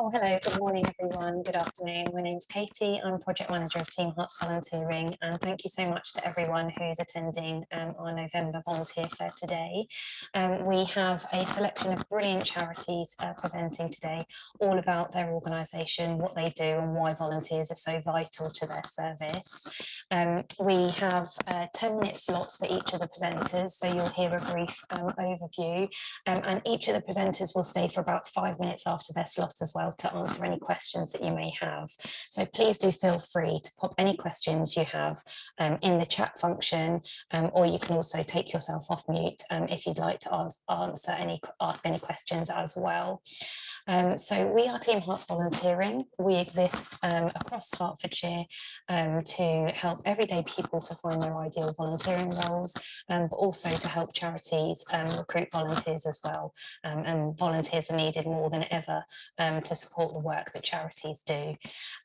Oh, hello, good morning, everyone. Good afternoon. My name's Katie. I'm Project Manager of Team Hearts Volunteering, and thank you so much to everyone who's attending our November Volunteer Fair today. We have a selection of brilliant charities presenting today, all about their organisation, what they do, and why volunteers are so vital to their service. We have 10-minute slots for each of the presenters, so you'll hear a brief overview, and each of the presenters will stay for about 5 minutes after their slot as well to answer any questions that you may have. So please do feel free to pop any questions you have in the chat function, or you can also take yourself off mute if you'd like to ask any questions as well. So we are Team Hearts Volunteering. We exist across Hertfordshire to help everyday people to find their ideal volunteering roles, but also to help charities recruit volunteers as well. And volunteers are needed more than ever to support the work that charities do.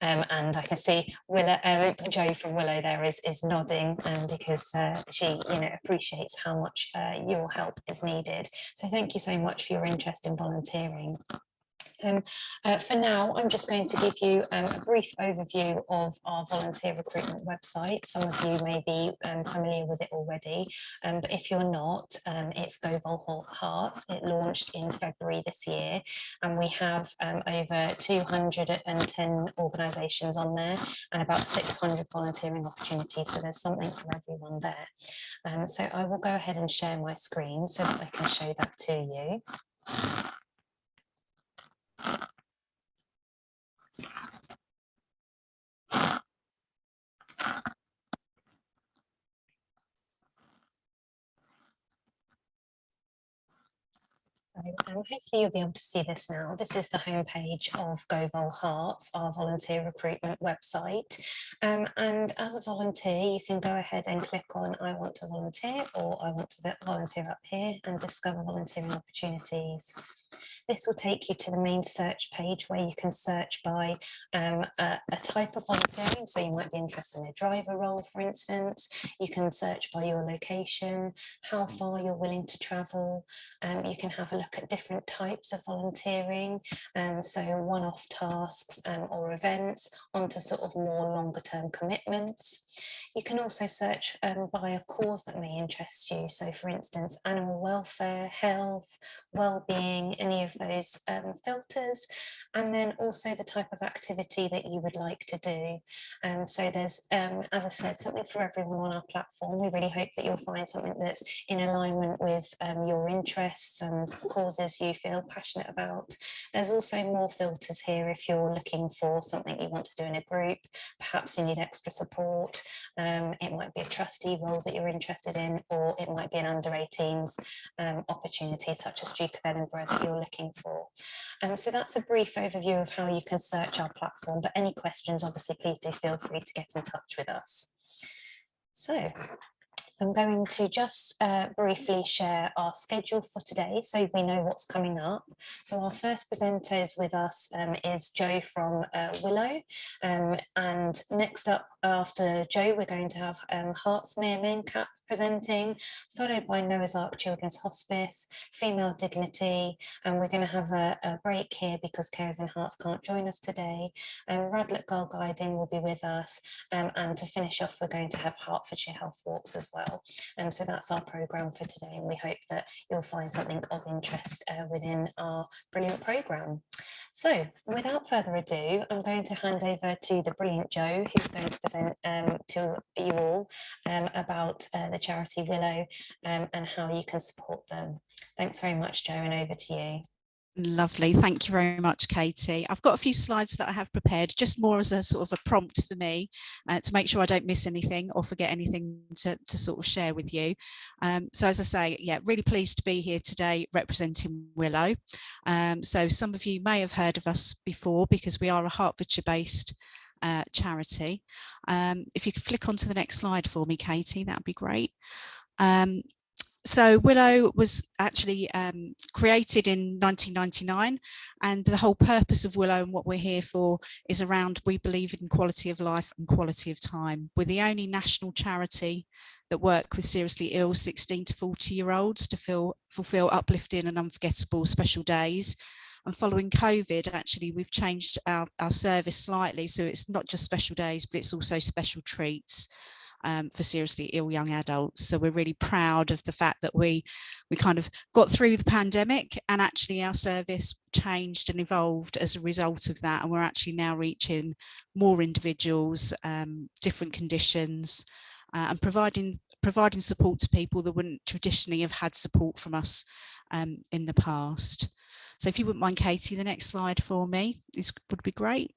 And I can see Jo from Willow there is nodding because she appreciates how much your help is needed. So thank you so much for your interest in volunteering. For now, I'm just going to give you a brief overview of our volunteer recruitment website. Some of you may be familiar with it already, but if you're not, it's Go Vol Hearts. It launched in February this year, and we have over 210 organisations on there and about 600 volunteering opportunities, so there's something for everyone there. So I will go ahead and share my screen so that I can show that to you. So hopefully you'll be able to see this now. This is the homepage of Go Vol Hearts, our volunteer recruitment website. And as a volunteer, you can go ahead and click on I want to volunteer, or I want to volunteer up here, and discover volunteering opportunities. This will take you to the main search page where you can search by a type of volunteering. So you might be interested in a driver role, for instance. You can search by your location, how far you're willing to travel. You can have a look at different types of volunteering, so one-off tasks or events, onto sort of more longer-term commitments. You can also search by a cause that may interest you. So for instance, animal welfare, health, well-being, any of those filters, and then also the type of activity that you would like to do. So there's, as I said, something for everyone on our platform. We really hope that you'll find something that's in alignment with your interests and causes you feel passionate about. There's also more filters here if you're looking for something you want to do in a group. Perhaps you need extra support. It might be a trustee role that you're interested in, or it might be an under 18s opportunity such as Duke of Edinburgh that you're looking for. So that's a brief overview of how you can search our platform, but any questions, obviously, please do feel free to get in touch with us. So I'm going to just briefly share our schedule for today so we know what's coming up. So our first presenter is with us is Jo from Willow. And next up after Jo, we're going to have Hertsmere MenCap presenting, followed by Noah's Ark Children's Hospice, Female Dignity, and we're going to have a break here because Carers in Hearts can't join us today. Radlett Girl Guiding will be with us, and to finish off, we're going to have Hertfordshire Health Walks as well. So that's our programme for today, and we hope that you'll find something of interest within our brilliant programme. So without further ado, I'm going to hand over to the brilliant Jo, who's going to present to you all about the charity Willow and how you can support them. Thanks very much, Jo, and over to you. Lovely. Thank you very much, Katie. I've got a few slides that I have prepared, just more as a sort of a prompt for me to make sure I don't miss anything or forget anything to sort of share with you. So as I say, yeah, really pleased to be here today representing Willow. So some of you may have heard of us before because we are a Hertfordshire-based charity. If you could flick onto the next slide for me, Katie, that would be great. So Willow was actually created in 1999, and the whole purpose of Willow and what we're here for is around, we believe in quality of life and quality of time. We're the only national charity that work with seriously ill 16 to 40-year-olds to fulfil uplifting and unforgettable special days. And following COVID, actually, we've changed our service slightly. So it's not just special days, but it's also special treats for seriously ill young adults. So we're really proud of the fact that we kind of got through the pandemic, and actually our service changed and evolved as a result of that. And we're actually now reaching more individuals, different conditions, and providing support to people that wouldn't traditionally have had support from us in the past. So if you wouldn't mind, Katie, the next slide for me would be great.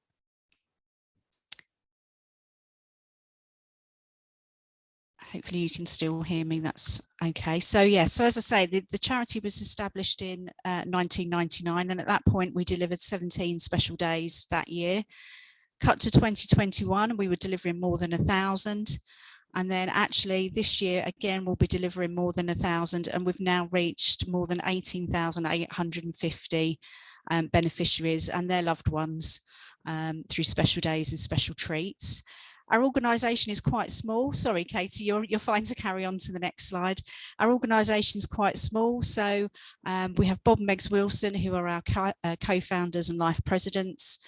Hopefully you can still hear me, that's okay. So yeah, so as I say, the charity was established in 1999, and at that point we delivered 17 special days that year. Cut to 2021, we were delivering more than 1,000. And then actually this year, again, we'll be delivering more than 1,000, and we've now reached more than 18,850 beneficiaries and their loved ones through special days and special treats. Our organisation is quite small. Sorry, Katie, you're fine to carry on to the next slide. Our organisation is quite small. So we have Bob and Megs Wilson, who are our co-founders and life presidents,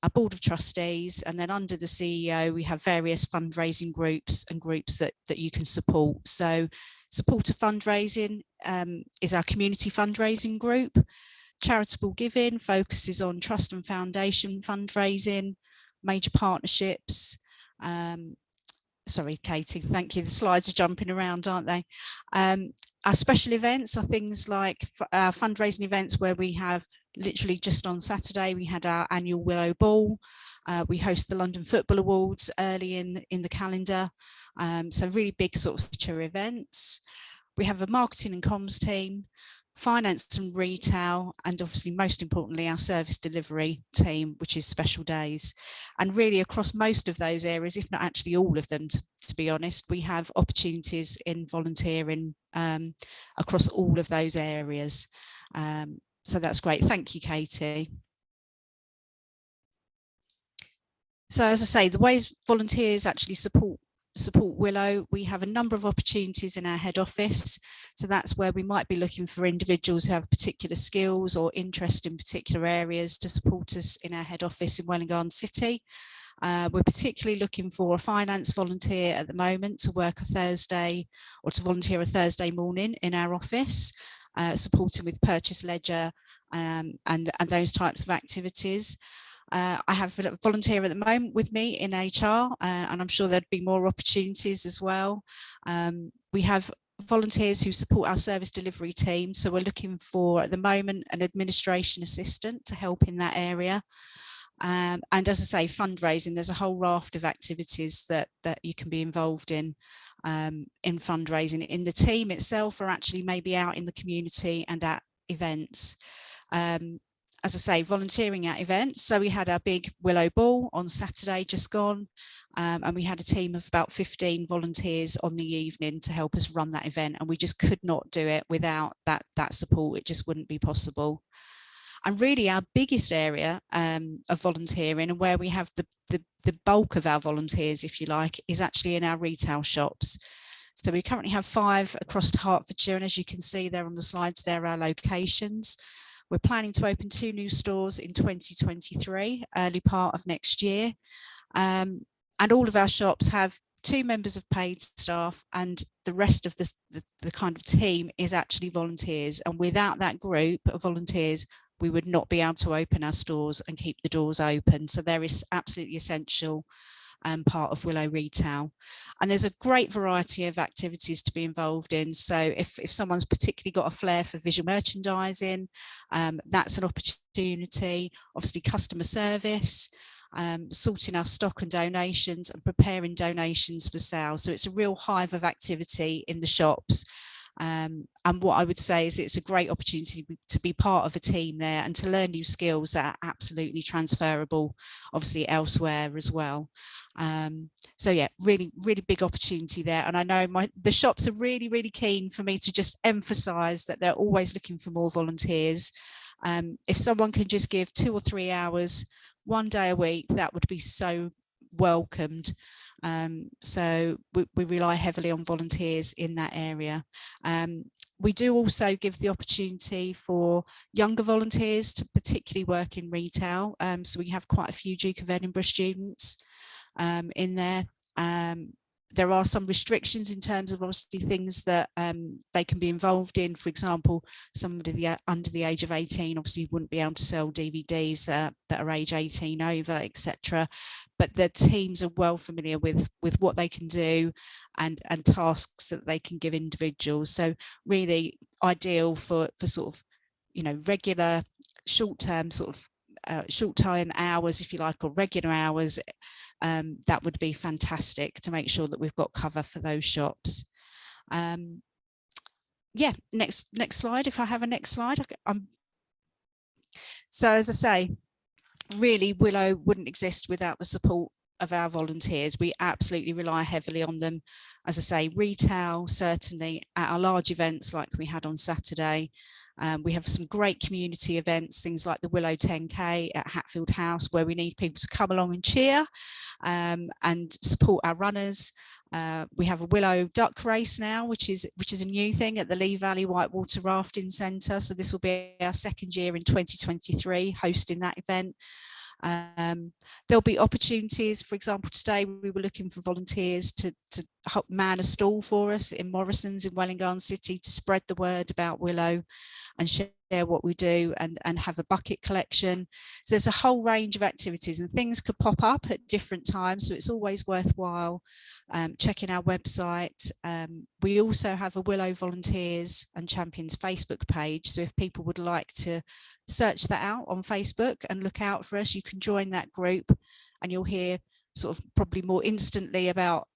our board of trustees, and then under the CEO, we have various fundraising groups and groups that you can support. So supporter fundraising is our community fundraising group. Charitable giving focuses on trust and foundation fundraising, major partnerships. Sorry, Katie, thank you. The slides are jumping around, aren't they? Our special events are things like fundraising events where we have literally just on Saturday, we had our annual Willow Ball. We host the London Football Awards early in the calendar. So really big sort of feature events. We have a marketing and comms team, finance and retail, and obviously most importantly our service delivery team, which is special days. And really across most of those areas, if not actually all of them, to be honest, we have opportunities in volunteering across all of those areas. So that's great. Thank you, Katie. So as I say, the ways volunteers actually support Willow, we have a number of opportunities in our head office. So that's where we might be looking for individuals who have particular skills or interest in particular areas to support us in our head office in Welwyn Garden City. We're particularly looking for a finance volunteer at the moment to work a Thursday or to volunteer a Thursday morning in our office, supporting with purchase ledger and those types of activities. I have a volunteer at the moment with me in HR, and I'm sure there'd be more opportunities as well. We have volunteers who support our service delivery team. So we're looking for, at the moment, an administration assistant to help in that area. And as I say, fundraising, there's a whole raft of activities that you can be involved in fundraising. In the team itself, or actually maybe out in the community and at events. As I say, volunteering at events. So we had our big Willow Ball on Saturday just gone, and we had a team of about 15 volunteers on the evening to help us run that event, and we just could not do it without that support. It just wouldn't be possible. And really our biggest area of volunteering, and where we have the bulk of our volunteers, if you like, is actually in our retail shops. So we currently have 5 across Hertfordshire, and as you can see there on the slides, there are our locations. We're planning to open 2 new stores in 2023, early part of next year. And all of our shops have 2 members of paid staff, and the rest of the kind of team is actually volunteers. And without that group of volunteers, we would not be able to open our stores and keep the doors open. So there is absolutely essential part of Willow Retail. And there's a great variety of activities to be involved in. So if someone's particularly got a flair for visual merchandising, that's an opportunity. Obviously customer service, sorting our stock and donations, and preparing donations for sale. So it's a real hive of activity in the shops. And what I would say is it's a great opportunity to be part of a team there and to learn new skills that are absolutely transferable, obviously elsewhere as well. So yeah, really, really big opportunity there. And I know the shops are really, really keen for me to just emphasise that they're always looking for more volunteers. If someone can just give 2 or 3 hours, 1 day a week, that would be so welcomed. So we rely heavily on volunteers in that area. We do also give the opportunity for younger volunteers to particularly work in retail. So we have quite a few Duke of Edinburgh students in there. There are some restrictions in terms of obviously things that they can be involved in. For example, somebody under the age of 18 obviously wouldn't be able to sell DVDs that are age 18 over, etc. But the teams are well familiar with what they can do and tasks that they can give individuals. So really ideal for sort of, you know, regular short-term sort of short-time hours, if you like, or regular hours. That would be fantastic to make sure that we've got cover for those shops. Yeah, next slide. If I have a next slide. So as I say, really Willow wouldn't exist without the support of our volunteers. We absolutely rely heavily on them. As I say, retail, certainly at our large events like we had on Saturday. We have some great community events, things like the Willow 10K at Hatfield House, where we need people to come along and cheer and support our runners. We have a Willow duck race now, which is a new thing at the Lee Valley Whitewater Rafting Centre. So this will be our second year in 2023 hosting that event. There'll be opportunities. For example, today we were looking for volunteers to man a stall for us in Morrison's in Wellingarn City to spread the word about Willow and share what we do and have a bucket collection. So there's a whole range of activities and things could pop up at different times. So it's always worthwhile checking our website. We also have a Willow Volunteers and Champions Facebook page. So if people would like to search that out on Facebook and look out for us, you can join that group and you'll hear sort of probably more instantly about,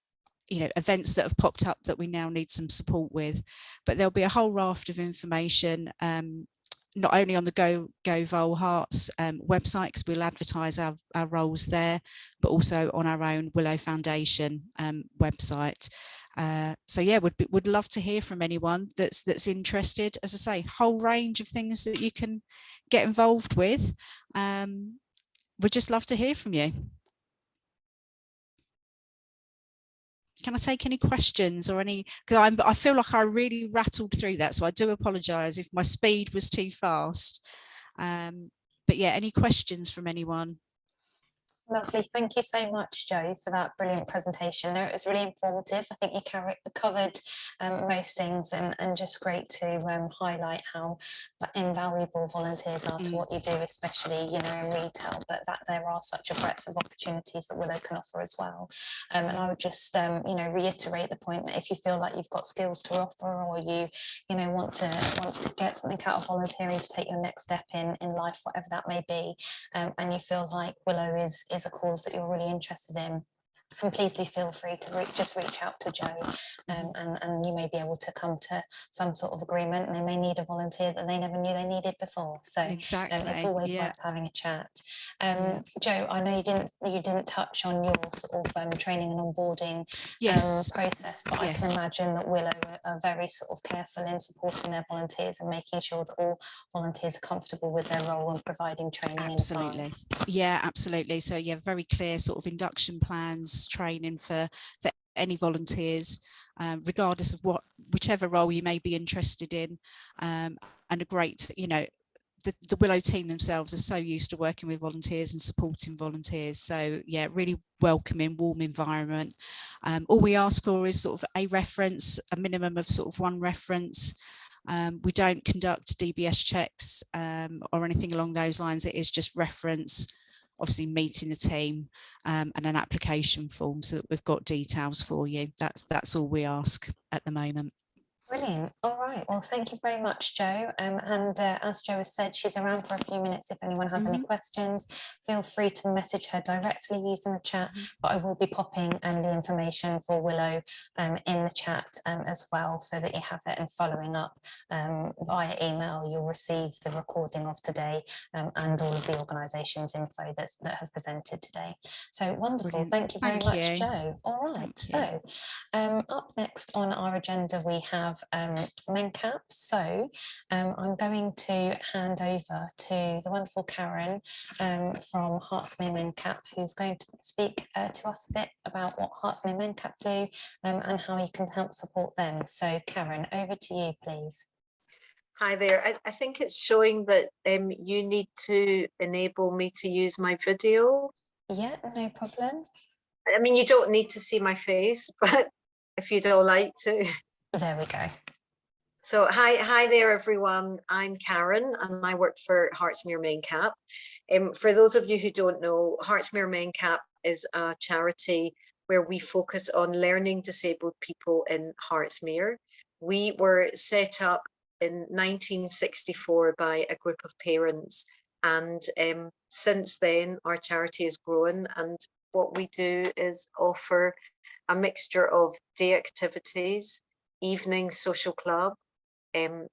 you know, events that have popped up that we now need some support with. But there'll be a whole raft of information, not only on the Go Vol Hearts website, because we'll advertise our roles there, but also on our own Willow Foundation website. So yeah, would love to hear from anyone that's interested. As I say, whole range of things that you can get involved with. We'd just love to hear from you. Can I take any questions or any, because I feel like I really rattled through that, so I do apologise if my speed was too fast. But yeah, any questions from anyone? Lovely. Thank you so much, Jo, for that brilliant presentation. No, it was really informative. I think you covered most things and just great to highlight how invaluable volunteers are to what you do, especially, you know, in retail, but that there are such a breadth of opportunities that Willow can offer as well. And I would just, you know, reiterate the point that if you feel like you've got skills to offer or you know, want to get something out of volunteering to take your next step in life, whatever that may be, and you feel like Willow is a cause that you're really interested in, and please do feel free to just reach out to Jo, and you may be able to come to some sort of agreement, and they may need a volunteer that they never knew they needed before. So exactly, it's always worth having a chat. Jo, I know you didn't touch on your sort of training and onboarding process, but I can imagine that Willow are very sort of careful in supporting their volunteers and making sure that all volunteers are comfortable with their role and providing training. Absolutely. Yeah, absolutely. So yeah, very clear sort of induction plans, training for any volunteers, regardless of whichever role you may be interested in, and a great, you know, the Willow team themselves are so used to working with volunteers and supporting volunteers. So yeah, really welcoming, warm environment. All we ask for is sort of a reference, a minimum of sort of one reference. We don't conduct DBS checks or anything along those lines. It is just reference, obviously meeting the team, and an application form so that we've got details for you. That's all we ask at the moment. Brilliant. All right. Well, thank you very much, Jo. And as Jo has said, she's around for a few minutes. If anyone has any questions, feel free to message her directly using the chat. But I will be popping the information for Willow in the chat as well, so that you have it. And following up via email, you'll receive the recording of today and all of the organisations info that have presented today. So wonderful. Brilliant. Thank you very much, Jo. All right. So up next on our agenda, we have MenCap. So I'm going to hand over to the wonderful Karen from Hertfordshire MenCap, who's going to speak to us a bit about what Hertfordshire MenCap do and how you can help support them. So Karen, over to you, please. Hi there. I think it's showing that you need to enable me to use my video. Yeah, no problem. I mean, you don't need to see my face, but if you'd all like to. There we go. So hi there, everyone. I'm Karen, and I work for Hertfordshire Maincap. For those of you who don't know, Hertfordshire Maincap is a charity where we focus on learning disabled people in Hertfordshire. We were set up in 1964 by a group of parents, and since then our charity has grown. And what we do is offer a mixture of day activities, evening social club,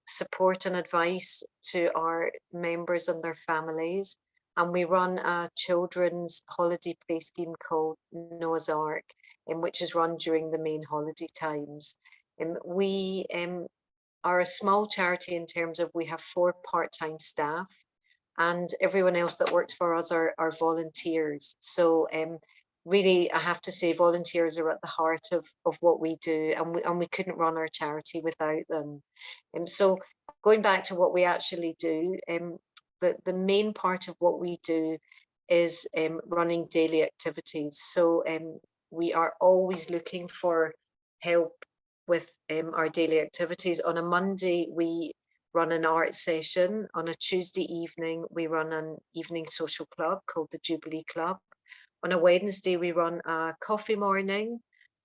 support and advice to our members and their families. And we run a children's holiday play scheme called Noah's Ark, which is run during the main holiday times. We are a small charity in terms of we have 4 part-time staff, and everyone else that works for us are volunteers. So really, I have to say, volunteers are at the heart of what we do, and we couldn't run our charity without them. So going back to what we actually do, the main part of what we do is running daily activities. So we are always looking for help with our daily activities. On a Monday, we run an art session. On a Tuesday evening, we run an evening social club called the Jubilee Club. On a Wednesday, we run a coffee morning.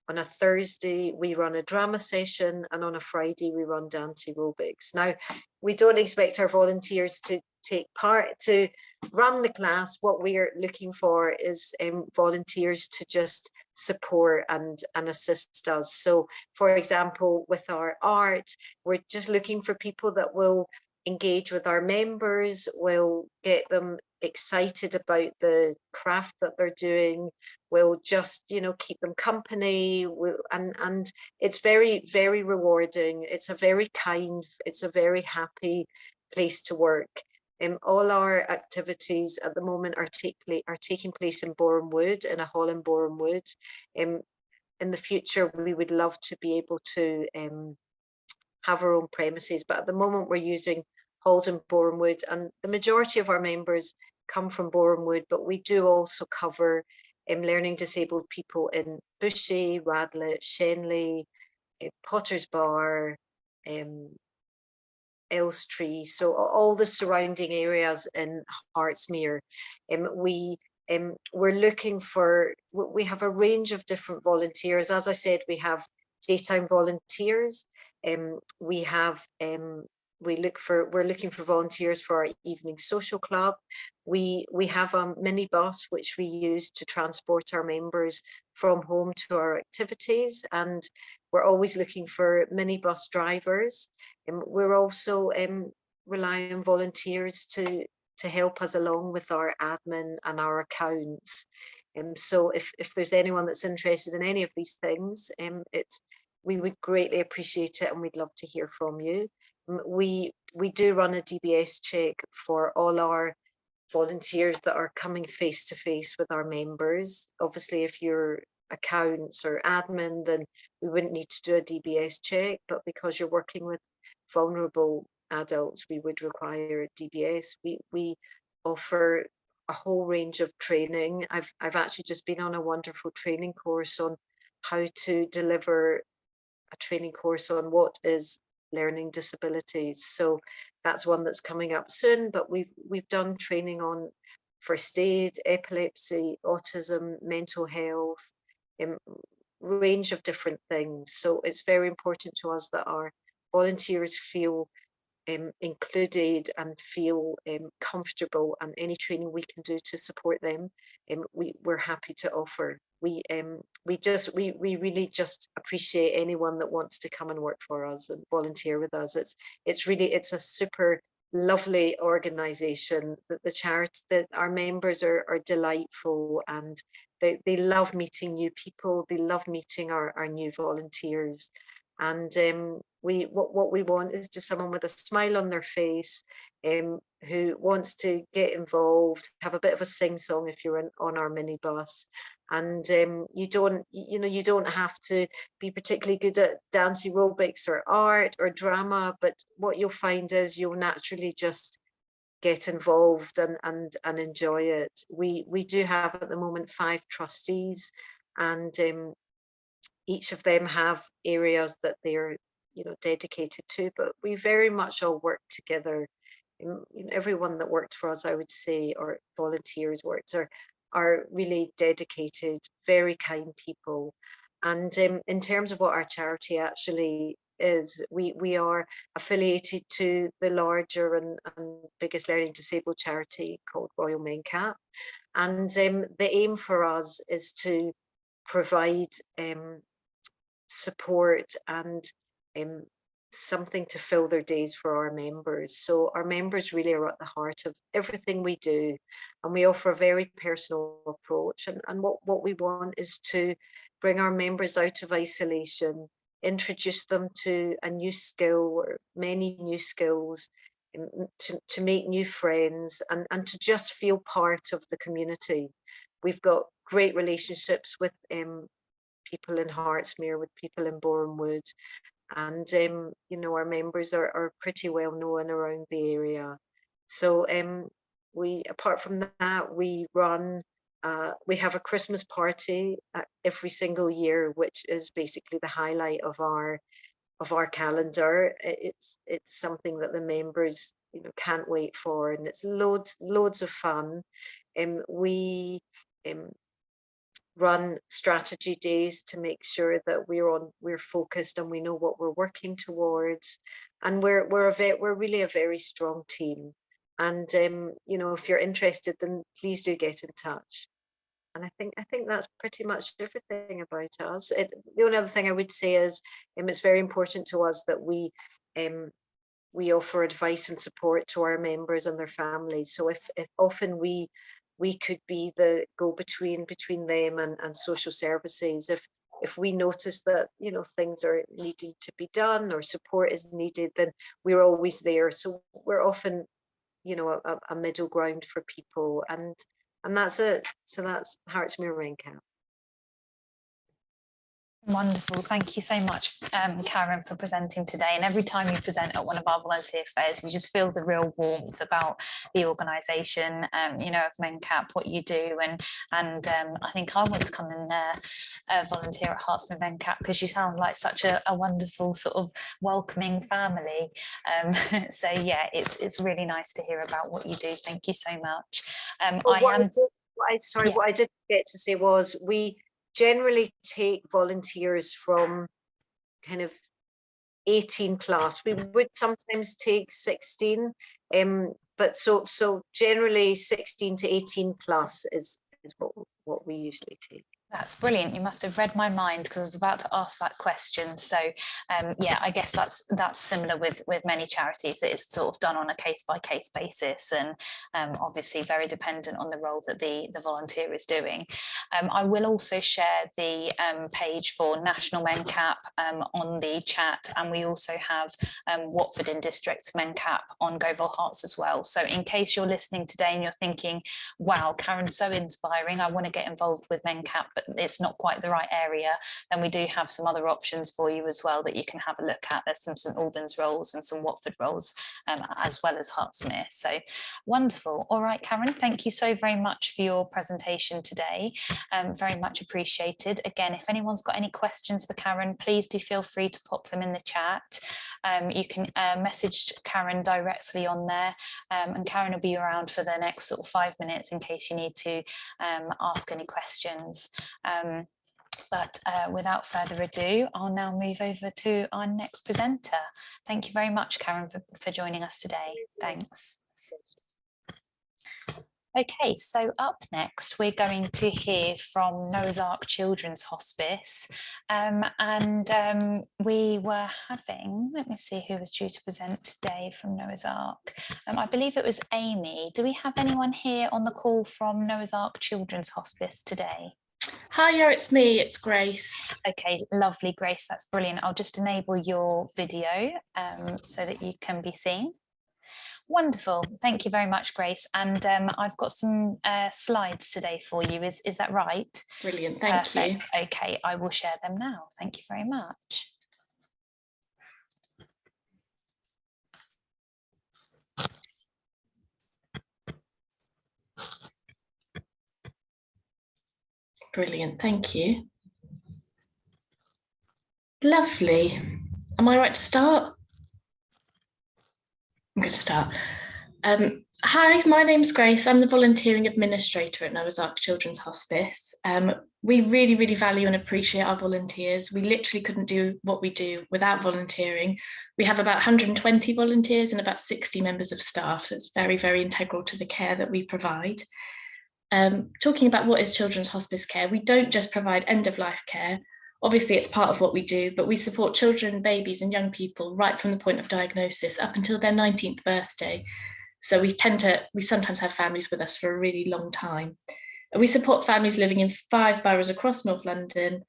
On a Thursday, we run a drama session, and on a Friday, we run dance aerobics. Now, we don't expect our volunteers to take part to run the class. What we are looking for is volunteers to just support and assist us. So, for example, with our art, we're just looking for people that will engage with our members, will get them excited about the craft that they're doing, will just, you know, keep them company, and it's very, very rewarding. It's a very kind, it's a very happy place to work. All our activities at the moment are taking place in Boreham Wood, in a hall in Boreham Wood. In the future, we would love to be able to have our own premises, but at the moment we're using halls in Boreham Wood, and the majority of our members come from Boreham Wood, but we do also cover learning disabled people in Bushy, Radlett, Shenley, Potter's Bar, Elstree, so all the surrounding areas in Hertfordshire. We're looking for, we have a range of different volunteers. As I said, we have daytime volunteers. We have we're looking for volunteers for our evening social club. We have a minibus which we use to transport our members from home to our activities, and we're always looking for minibus drivers. And we're also relying on volunteers to help us along with our admin and our accounts. So if there's anyone that's interested in any of these things, we would greatly appreciate it, and we'd love to hear from you. We do run a DBS check for all our volunteers that are coming face to face with our members. Obviously, if you're accounts or admin, then we wouldn't need to do a DBS check, but because you're working with vulnerable adults, we would require a DBS. We offer a whole range of training. I've actually just been on a wonderful training course on how to deliver a training course on what is learning disabilities. So that's one that's coming up soon, but we've done training on first aid, epilepsy, autism, mental health, range of different things. So it's very important to us that our volunteers feel included and feel comfortable, and any training we can do to support them, we're happy to offer. We really just appreciate anyone that wants to come and work for us and volunteer with us. It's a super lovely organization. That the charity, that our members are delightful, and they love meeting new people. They love meeting our new volunteers. And what we want is just someone with a smile on their face, who wants to get involved, have a bit of a sing-song if you're on our minibus. And you don't have to be particularly good at dance aerobics or art or drama, but what you'll find is you'll naturally just get involved and enjoy it. We do have at the moment 5 trustees, and each of them have areas that they're dedicated to, but we very much all work together. Everyone that worked for us, I would say, or volunteers worked, are really dedicated, very kind people. And in terms of what our charity actually is, we are affiliated to the larger and biggest learning disabled charity called Royal Mencap. And the aim for us is to provide support and something to fill their days for our members. So our members really are at the heart of everything we do, and we offer a very personal approach. And what we want is to bring our members out of isolation, introduce them to a new skill or many new skills, to make new friends, and to just feel part of the community. We've got great relationships with people in Hertfordshire, with people in Bournemouth, and our members are pretty well known around the area. So we, apart from that, we have a Christmas party every single year, which is basically the highlight of our calendar. It's something that the members can't wait for, and it's loads of fun. We run strategy days to make sure that we're focused and we know what we're working towards, and we're really a very strong team. And if you're interested, then please do get in touch. And I think that's pretty much everything about us. The only other thing I would say is it's very important to us that we offer advice and support to our members and their families. So if often we could be the go-between between them and social services. If we notice that things are needing to be done or support is needed, then we're always there. So we're often a middle ground for people, and that's it. So that's Hertfordshire Mencap. Wonderful. Thank you so much, Karen, for presenting today. And every time you present at one of our volunteer fairs, you just feel the real warmth about the organisation, of Mencap, what you do. And I think I want to come and volunteer at Hertfordshire Mencap, because you sound like such a wonderful sort of welcoming family. So yeah, it's really nice to hear about what you do. Thank you so much. What I did get to say was we generally take volunteers from kind of 18 plus. We would sometimes take 16, but so generally 16 to 18 plus is what we usually take. That's brilliant. You must have read my mind, because I was about to ask that question. So yeah, I guess that's similar with many charities. It's sort of done on a case-by-case basis, and obviously very dependent on the role that the volunteer is doing. I will also share the page for National Mencap on the chat, and we also have Watford in District Mencap on Goville Hearts as well. So in case you're listening today and you're thinking, wow, Karen's so inspiring, I want to get involved with Mencap, but it's not quite the right area, then we do have some other options for you as well that you can have a look at. There's some St Albans roles and some Watford roles, as well as Hertfordshire. So wonderful. All right, Karen, thank you so very much for your presentation today. Very much appreciated. Again, if anyone's got any questions for Karen, please do feel free to pop them in the chat. You can message Karen directly on there, and Karen will be around for the next sort of 5 minutes in case you need to ask any questions. But without further ado, I'll now move over to our next presenter. Thank you very much, Karen, for joining us today. Thanks. Okay, so up next, we're going to hear from Noah's Ark Children's Hospice. We were having, let me see who was due to present today from Noah's Ark. I believe it was Amy. Do we have anyone here on the call from Noah's Ark Children's Hospice today? Hiya, it's me, it's Grace. Okay, lovely, Grace, that's brilliant. I'll just enable your video so that you can be seen. Wonderful. Thank you very much, Grace. And I've got some slides today for you. Is that right? Brilliant, thank you. Perfect. Okay, I will share them now. Thank you very much. Brilliant, thank you. Lovely. Am I right to start? I'm going to start. Hi, my name's Grace. I'm the volunteering administrator at Noah's Ark Children's Hospice. We really value and appreciate our volunteers. We literally couldn't do what we do without volunteering. We have about 120 volunteers and about 60 members of staff, so it's very integral to the care that we provide. Talking about what is children's hospice care, we don't just provide end-of-life care. Obviously, it's part of what we do, but we support children, babies and young people right from the point of diagnosis up until their 19th birthday. So we sometimes have families with us for a really long time. We support families living in 5 boroughs across North London,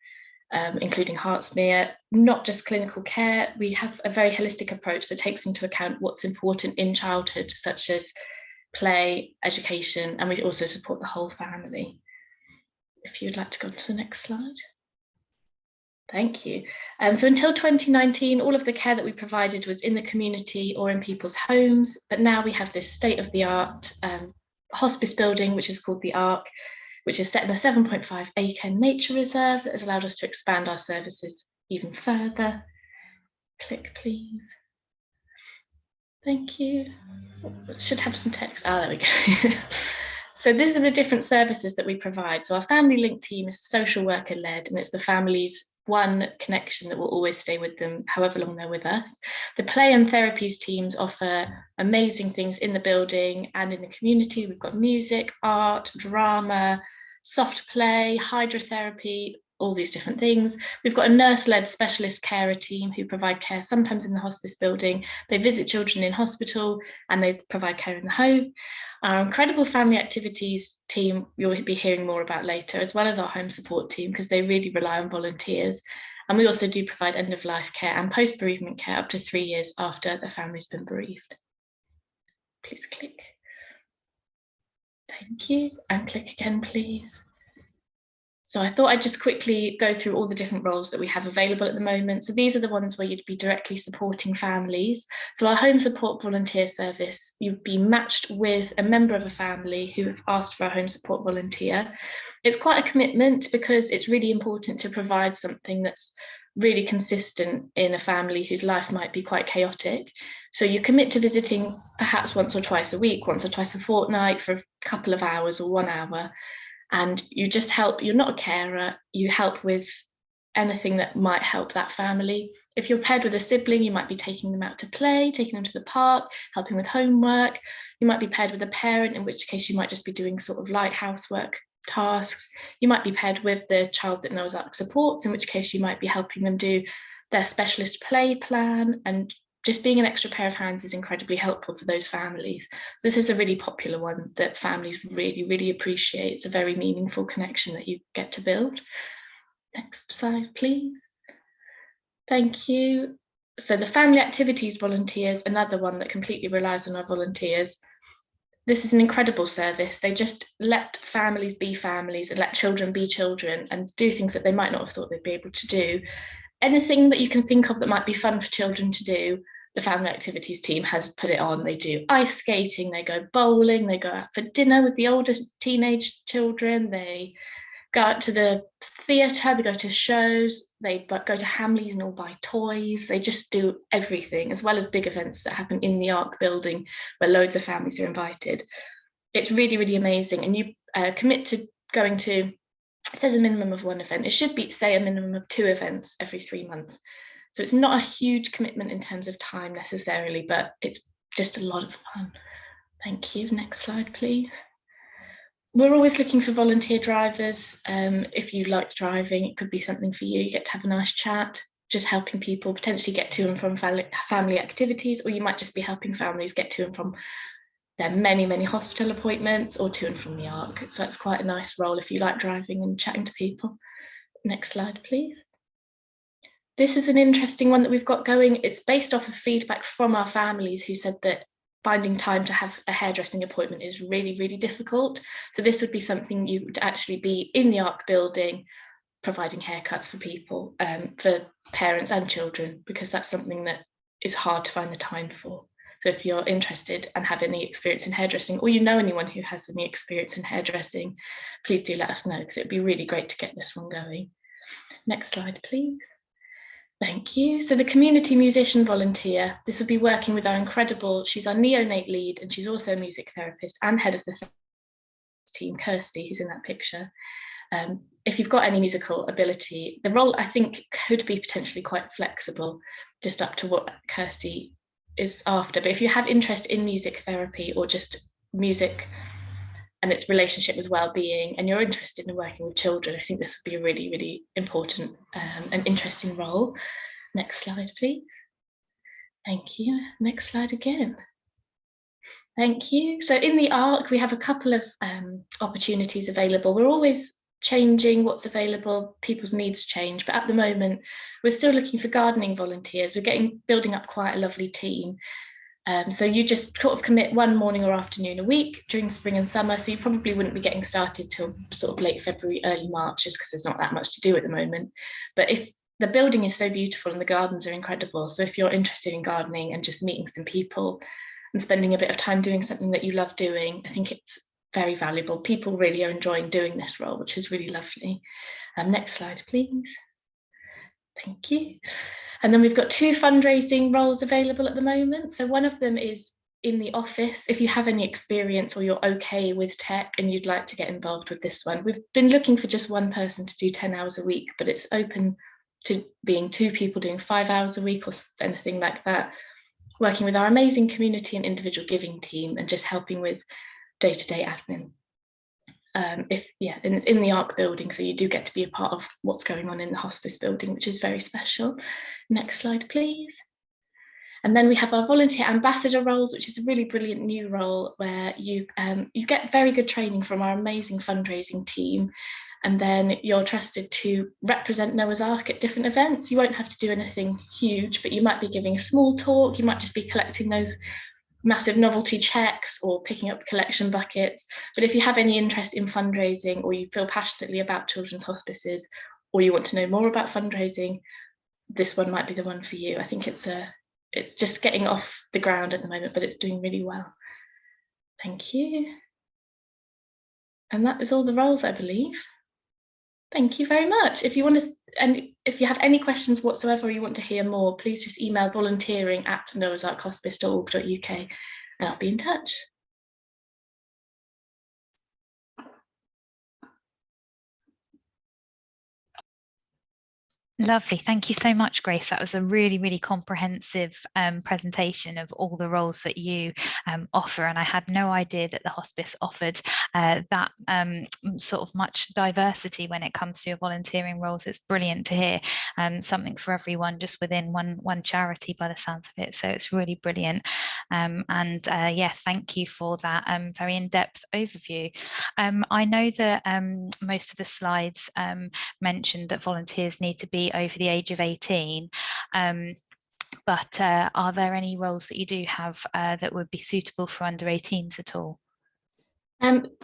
including Hertfordshire. Not just clinical care, we have a very holistic approach that takes into account what's important in childhood, such as play, education, and we also support the whole family. If you'd like to go to the next slide. Thank you. So until 2019, all of the care that we provided was in the community or in people's homes, but now we have this state-of-the-art hospice building, which is called the Ark, which is set in a 7.5 acre nature reserve that has allowed us to expand our services even further. Click, please. Thank you. It should have some text. Oh, there we go. So these are the different services that we provide. So our family link team is social worker led, and it's the family's one connection that will always stay with them however long they're with us. The play and therapies teams offer amazing things in the building and in the community. We've got music, art, drama, soft play, hydrotherapy, all these different things. We've got a nurse-led specialist carer team who provide care sometimes in the hospice building. They visit children in hospital and they provide care in the home. Our incredible family activities team you'll be hearing more about later, as well as our home support team, because they really rely on volunteers. And we also do provide end-of-life care and post-bereavement care up to 3 years after the family's been bereaved. Please click. Thank you, and click again, please. So I thought I'd just quickly go through all the different roles that we have available at the moment. So these are the ones where you'd be directly supporting families. So our home support volunteer service, you'd be matched with a member of a family who have asked for a home support volunteer. It's quite a commitment because it's really important to provide something that's really consistent in a family whose life might be quite chaotic. So you commit to visiting perhaps once or twice a week, once or twice a fortnight for a couple of hours or 1 hour. And you just help, you're not a carer, you help with anything that might help that family. If you're paired with a sibling, you might be taking them out to play, taking them to the park, helping with homework. You might be paired with a parent, in which case you might just be doing sort of light housework tasks. You might be paired with the child that Noah's Ark supports, in which case you might be helping them do their specialist play plan, and just being an extra pair of hands is incredibly helpful for those families. This is a really popular one that families really appreciate. It's a very meaningful connection that you get to build. Next slide, please. Thank you. So the family activities volunteers, another one that completely relies on our volunteers. This is an incredible service. They just let families be families and let children be children and do things that they might not have thought they'd be able to do. Anything that you can think of that might be fun for children to do, the family activities team has put it on. They do ice skating, they go bowling, they go out for dinner with the older teenage children, they go out to the theatre, they go to shows, they go to Hamleys and all buy toys. They just do everything, as well as big events that happen in the Ark building where loads of families are invited. It's really amazing, and you commit to going to, it says a minimum of 1 event. It should be, say, a minimum of 2 events every 3 months. So it's not a huge commitment in terms of time necessarily, but it's just a lot of fun. Thank you. Next slide, please. We're always looking for volunteer drivers. If you like driving, it could be something for you. You get to have a nice chat, just helping people potentially get to and from family activities, or you might just be helping families get to and from their many hospital appointments or to and from the Ark. So it's quite a nice role if you like driving and chatting to people. Next slide, please. This is an interesting one that we've got going. It's based off of feedback from our families who said that finding time to have a hairdressing appointment is really, really difficult. So this would be something you would actually be in the ARC building, providing haircuts for people, for parents and children, because that's something that is hard to find the time for. So if you're interested and have any experience in hairdressing, or you know anyone who has any experience in hairdressing, please do let us know, because it'd be really great to get this one going. Next slide, please. Thank you. So the community musician volunteer, this would be working with our incredible, she's our neonate lead, and she's also a music therapist and head of the team, Kirsty, who's in that picture. If you've got any musical ability, the role I think could be potentially quite flexible, just up to what Kirsty is after. But if you have interest in music therapy or just music and its relationship with well-being, and you're interested in working with children, I think this would be a really, really important and interesting role. Next slide, please. Thank you. Next slide again. Thank you. So in the ARC, we have a couple of opportunities available. We're always changing what's available, people's needs change, but at the moment, we're still looking for gardening volunteers. We're building up quite a lovely team. So you just sort of commit one morning or afternoon a week during spring and summer. So you probably wouldn't be getting started till sort of late February, early March, just because there's not that much to do at the moment. But if the building is so beautiful and the gardens are incredible, so if you're interested in gardening and just meeting some people and spending a bit of time doing something that you love doing, I think it's very valuable. People really are enjoying doing this role, which is really lovely. Next slide, please. Thank you. And then we've got 2 fundraising roles available at the moment. So one of them is in the office. If you have any experience or you're okay with tech and you'd like to get involved with this one, we've been looking for just one person to do 10 hours a week, but it's open to being 2 people doing 5 hours a week or anything like that, working with our amazing community and individual giving team and just helping with day-to-day admin. And it's in the ARC building, so you do get to be a part of what's going on in the hospice building, which is very special. Next slide, please. And then we have our volunteer ambassador roles, which is a really brilliant new role where you get very good training from our amazing fundraising team, and then you're trusted to represent Noah's Ark at different events. You won't have to do anything huge, but you might be giving a small talk, you might just be collecting those massive novelty checks or picking up collection buckets. But if you have any interest in fundraising, or you feel passionately about children's hospices, or you want to know more about fundraising, this one might be the one for you. I think it's just getting off the ground at the moment, but it's doing really well. Thank you. And that is all the roles, I believe. Thank you very much. If you want to, and if you have any questions whatsoever, or you want to hear more, please just email volunteering@noahsarkhospice.org.uk and I'll be in touch. Lovely. Thank you so much, Grace. That was a really, really comprehensive presentation of all the roles that you offer. And I had no idea that the hospice offered that sort of much diversity when it comes to your volunteering roles. It's brilliant to hear something for everyone just within one charity by the sounds of it. So it's really brilliant. Yeah, thank you for that very in-depth overview. I know that most of the slides mentioned that volunteers need to be over the age of 18, but are there any roles that you do have that would be suitable for under 18s at all?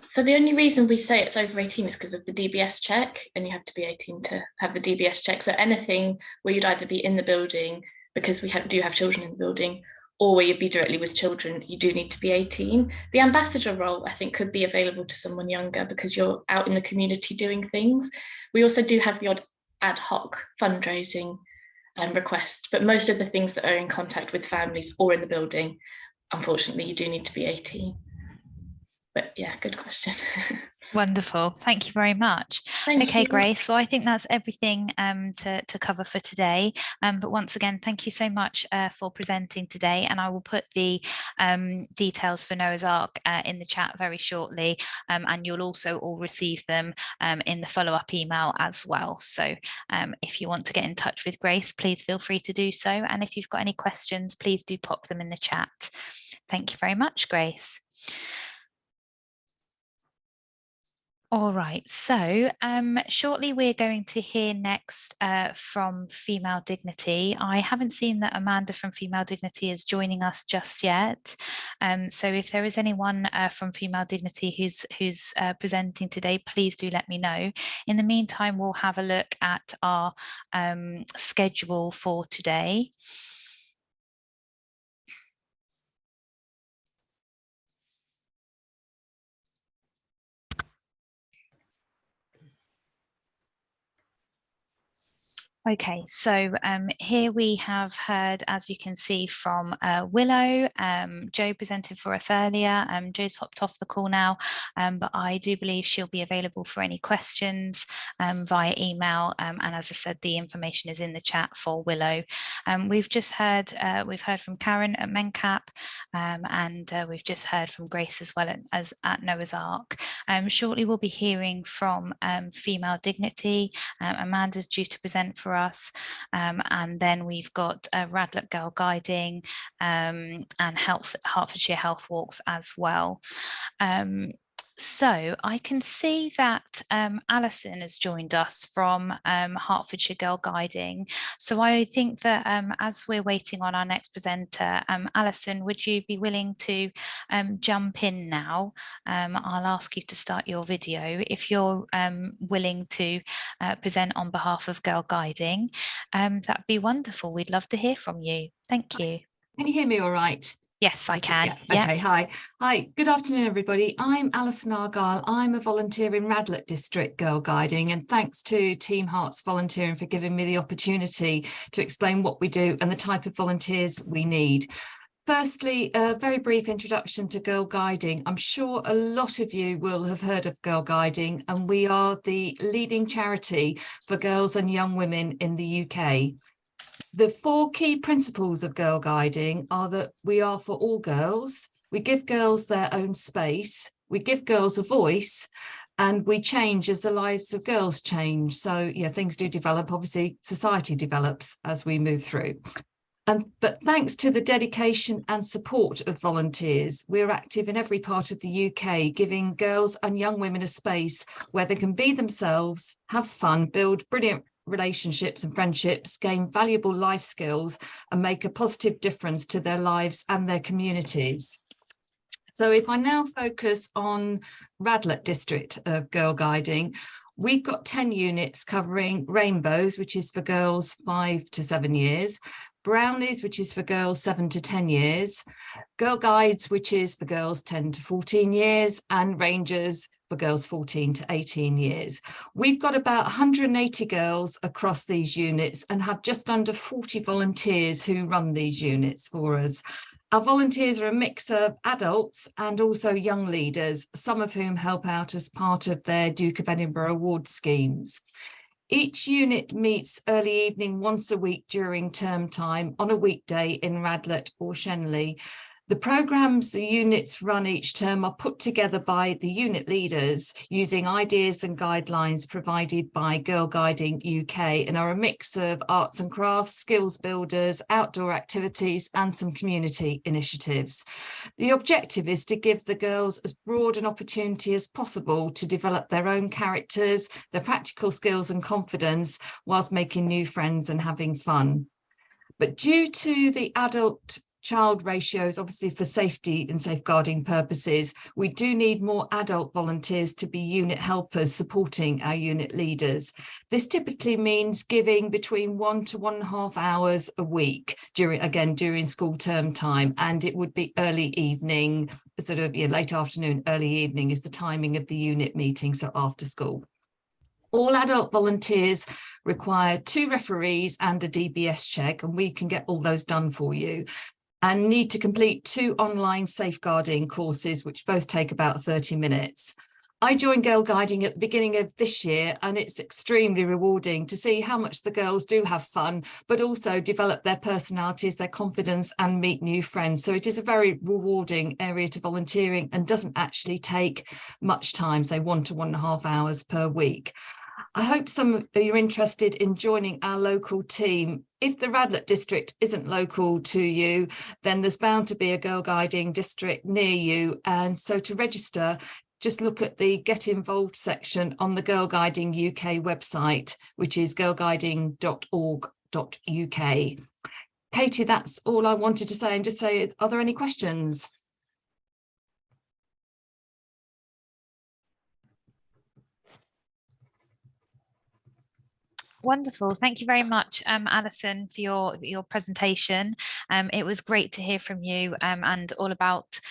So the only reason we say it's over 18 is because of the DBS check, and you have to be 18 to have the DBS check. So anything where you'd either be in the building, because we do have children in the building, or where you'd be directly with children, you do need to be 18. The ambassador role, I think, could be available to someone younger because you're out in the community doing things. We also do have the odd ad hoc fundraising request, but most of the things that are in contact with families or in the building, unfortunately, you do need to be 18. But yeah, good question. Wonderful. Thank you very much. Okay, Grace. Well, I think that's everything to cover for today. But once again, thank you so much for presenting today. And I will put the details for Noah's Ark in the chat very shortly. And you'll also all receive them in the follow-up email as well. So if you want to get in touch with Grace, please feel free to do so. And if you've got any questions, please do pop them in the chat. Thank you very much, Grace. All right, so shortly we're going to hear next from Female Dignity. I haven't seen that Amanda from Female Dignity is joining us just yet. So if there is anyone from Female Dignity who's presenting today, please do let me know. In the meantime, we'll have a look at our schedule for today. Okay, so here we have heard, as you can see, from Willow. Jo presented for us earlier. Jo's popped off the call now, but I do believe she'll be available for any questions via email. And as I said, the information is in the chat for Willow. We've heard from Karen at MenCap, and we've just heard from Grace as well as at Noah's Ark. Shortly, we'll be hearing from Female Dignity. Amanda's due to present for us, and then we've got Radlett Girl Guiding and Hertfordshire Health Walks as well. So I can see that Alison has joined us from Hertfordshire Girl Guiding. So I think that as we're waiting on our next presenter, Alison, would you be willing to jump in now? I'll ask you to start your video if you're willing to present on behalf of Girl Guiding. That'd be wonderful. We'd love to hear from you. Thank you. Can you hear me all right? Yes, I can. Yeah. Okay, hi. Hi, good afternoon, everybody. I'm Alison Argyle. I'm a volunteer in Radlett District Girl Guiding, and thanks to Team Hearts Volunteering for giving me the opportunity to explain what we do and the type of volunteers we need. Firstly, a very brief introduction to Girl Guiding. I'm sure a lot of you will have heard of Girl Guiding, and we are the leading charity for girls and young women in the UK. The 4 key principles of Girl Guiding are that we are for all girls, we give girls their own space, we give girls a voice, and we change as the lives of girls change. So, yeah, things do develop. Obviously, society develops as we move through. But thanks to the dedication and support of volunteers, we're active in every part of the UK, giving girls and young women a space where they can be themselves, have fun, build brilliant relationships and friendships, gain valuable life skills, and make a positive difference to their lives and their communities. So if I now focus on Radlett District of Girl Guiding, we've got 10 units covering Rainbows, which is for girls 5 to 7 years, Brownies, which is for girls 7 to 10 years, Girl Guides, which is for girls 10 to 14 years, and Rangers for girls 14 to 18 years. We've got about 180 girls across these units and have just under 40 volunteers who run these units for us. Our volunteers are a mix of adults and also young leaders, some of whom help out as part of their Duke of Edinburgh award schemes. Each unit meets early evening once a week during term time on a weekday in Radlett or Shenley. The programmes the units run each term are put together by the unit leaders using ideas and guidelines provided by Girl Guiding UK, and are a mix of arts and crafts, skills builders, outdoor activities and some community initiatives. The objective is to give the girls as broad an opportunity as possible to develop their own characters, their practical skills and confidence, whilst making new friends and having fun. But due to the adult child ratios, obviously for safety and safeguarding purposes, we do need more adult volunteers to be unit helpers supporting our unit leaders. This typically means giving between 1 to 1.5 hours a week during school term time, and it would be early evening, sort of late afternoon, early evening is the timing of the unit meeting, so after school. All adult volunteers require 2 referees and a DBS check, and we can get all those done for you, and need to complete 2 online safeguarding courses, which both take about 30 minutes. I joined Girl Guiding at the beginning of this year, and it's extremely rewarding to see how much the girls do have fun, but also develop their personalities, their confidence, and meet new friends. So it is a very rewarding area to volunteering and doesn't actually take much time, say 1 to 1.5 hours per week. I hope some of you are interested in joining our local team. If the Radlett district isn't local to you, then there's bound to be a Girl Guiding district near you. And so to register, just look at the Get Involved section on the Girl Guiding UK website, which is girlguiding.org.uk. Katie, that's all I wanted to say, and just say, are there any questions? Wonderful. Thank you very much, Alison, for your presentation. It was great to hear from you and all about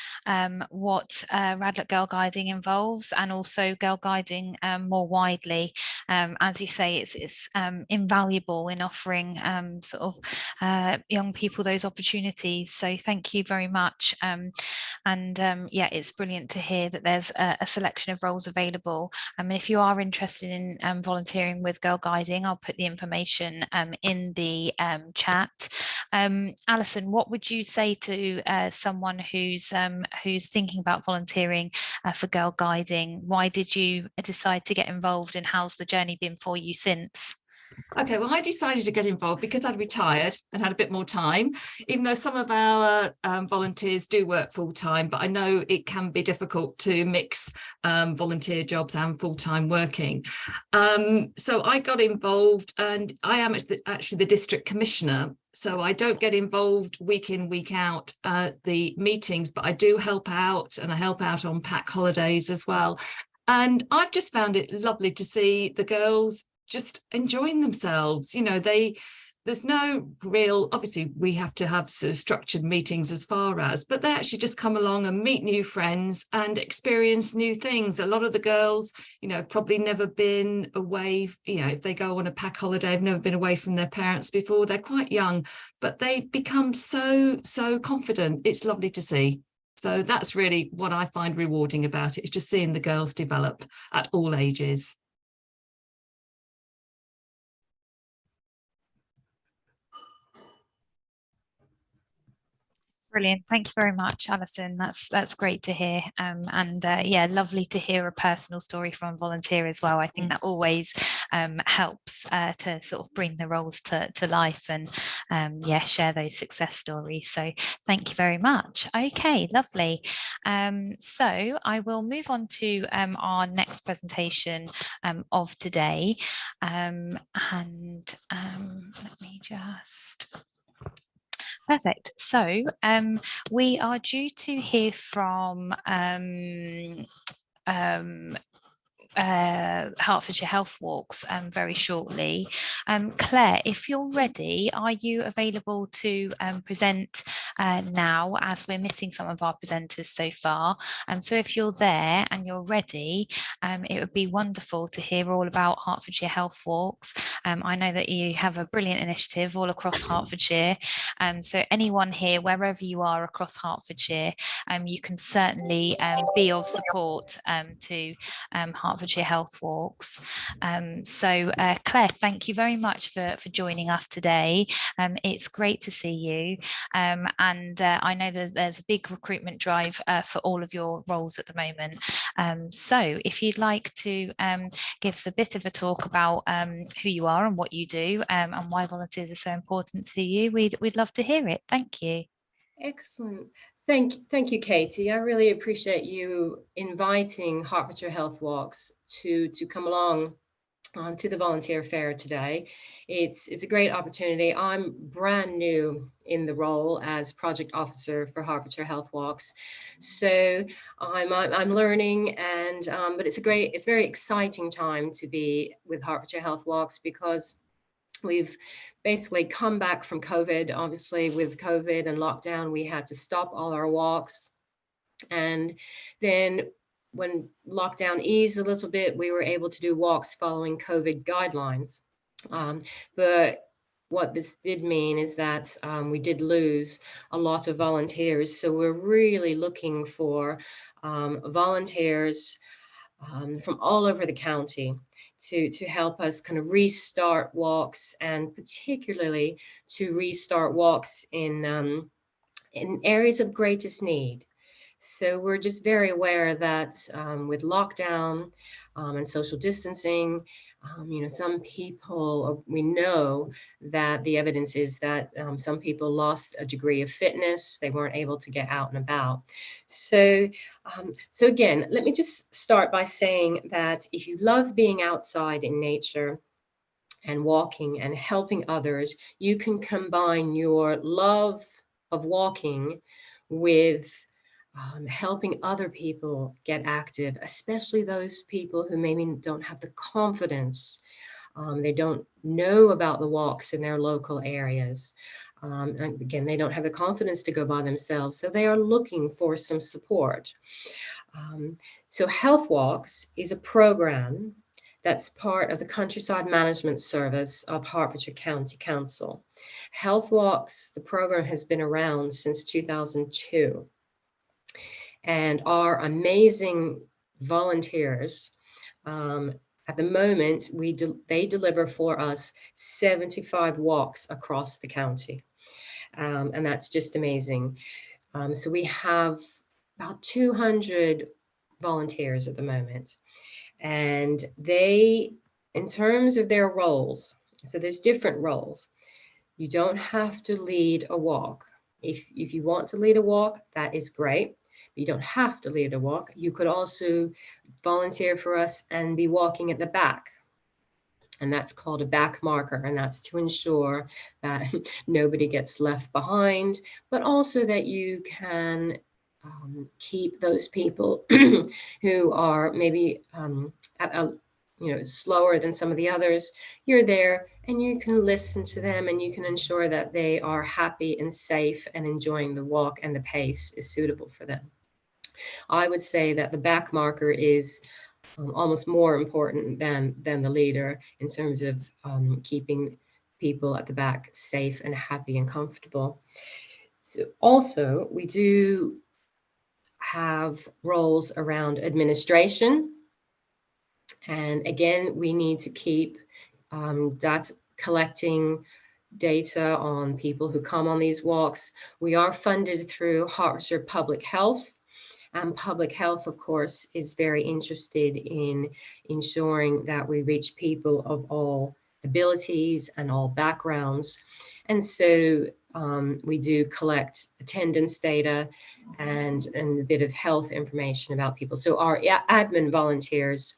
what Radlett Girl Guiding involves, and also girl guiding more widely. As you say, it's invaluable in offering sort of young people those opportunities. So thank you very much. Yeah, it's brilliant to hear that there's a selection of roles available. If you are interested in volunteering with Girl Guiding, I'll put the information in the chat. Alison, what would you say to someone who's thinking about volunteering for Girl Guiding? Why did you decide to get involved, and how's the journey been for you since? Okay, well, I decided to get involved because I'd retired and had a bit more time, even though some of our volunteers do work full-time, but I know it can be difficult to mix volunteer jobs and full-time working. So I got involved, and I am actually the district commissioner. So I don't get involved week in, week out at the meetings, but I do help out, and I help out on pack holidays as well. And I've just found it lovely to see the girls just enjoying themselves. You know, there's no real, obviously we have to have sort of structured meetings as far as, but they actually just come along and meet new friends and experience new things. A lot of the girls, you know, probably never been away, you know, if they go on a pack holiday, have never been away from their parents before. They're quite young, but they become so confident. It's lovely to see. So that's really what I find rewarding about it, is just seeing the girls develop at all ages. Brilliant. Thank you very much, Alison. That's great to hear. Yeah, lovely to hear a personal story from a volunteer as well. I think that always helps to sort of bring the roles to life, and yeah, share those success stories. So thank you very much. Okay, lovely. So I will move on to our next presentation of today. Let me just... Perfect. So we are due to hear from Hertfordshire Health Walks very shortly. Claire, if you're ready, are you available to present now, as we're missing some of our presenters so far? So if you're there and you're ready, it would be wonderful to hear all about Hertfordshire Health Walks. I know that you have a brilliant initiative all across Hertfordshire. So anyone here, wherever you are across Hertfordshire, you can certainly be of support to Hertfordshire Health Walks. Claire, thank you very much for joining us today. It's great to see you. I know that there's a big recruitment drive for all of your roles at the moment. So if you'd like to give us a bit of a talk about who you are and what you do, and why volunteers are so important to you, we'd love to hear it. Thank you. Excellent. Thank you, Katie. I really appreciate you inviting Hertfordshire Health Walks to come along to the volunteer fair today. It's a great opportunity. I'm brand new in the role as project officer for Hertfordshire Health Walks, so I'm learning, and but it's very exciting time to be with Hertfordshire Health Walks, because we've basically come back from COVID. Obviously, with COVID and lockdown, we had to stop all our walks. And then when lockdown eased a little bit, we were able to do walks following COVID guidelines. But what this did mean is that we did lose a lot of volunteers. So we're really looking for volunteers from all over the county to help us kind of restart walks, and particularly to restart walks in areas of greatest need. So we're just very aware that with lockdown and social distancing, some people, we know that the evidence is that some people lost a degree of fitness. They weren't able to get out and about. So again, let me just start by saying that if you love being outside in nature and walking and helping others, you can combine your love of walking with helping other people get active, especially those people who maybe don't have the confidence. They don't know about the walks in their local areas. And again, they don't have the confidence to go by themselves, so they are looking for some support. So Health Walks is a program that's part of the Countryside Management Service of Hertfordshire County Council. Health Walks, the program has been around since 2002. And our amazing volunteers, at the moment, they deliver for us 75 walks across the county. And that's just amazing. So we have about 200 volunteers at the moment. And they, in terms of their roles, so there's different roles. You don't have to lead a walk. If you want to lead a walk, that is great. You don't have to lead a walk. You could also volunteer for us and be walking at the back. And that's called a back marker. And that's to ensure that nobody gets left behind, but also that you can keep those people who are maybe slower than some of the others. You're there and you can listen to them and you can ensure that they are happy and safe and enjoying the walk and the pace is suitable for them. I would say that the back marker is almost more important than the leader in terms of keeping people at the back safe and happy and comfortable. So also, we do have roles around administration. And again, we need to keep collecting data on people who come on these walks. We are funded through Hertfordshire Public Health. And public health, of course, is very interested in ensuring that we reach people of all abilities and all backgrounds. And so we do collect attendance data and a bit of health information about people. So our admin volunteers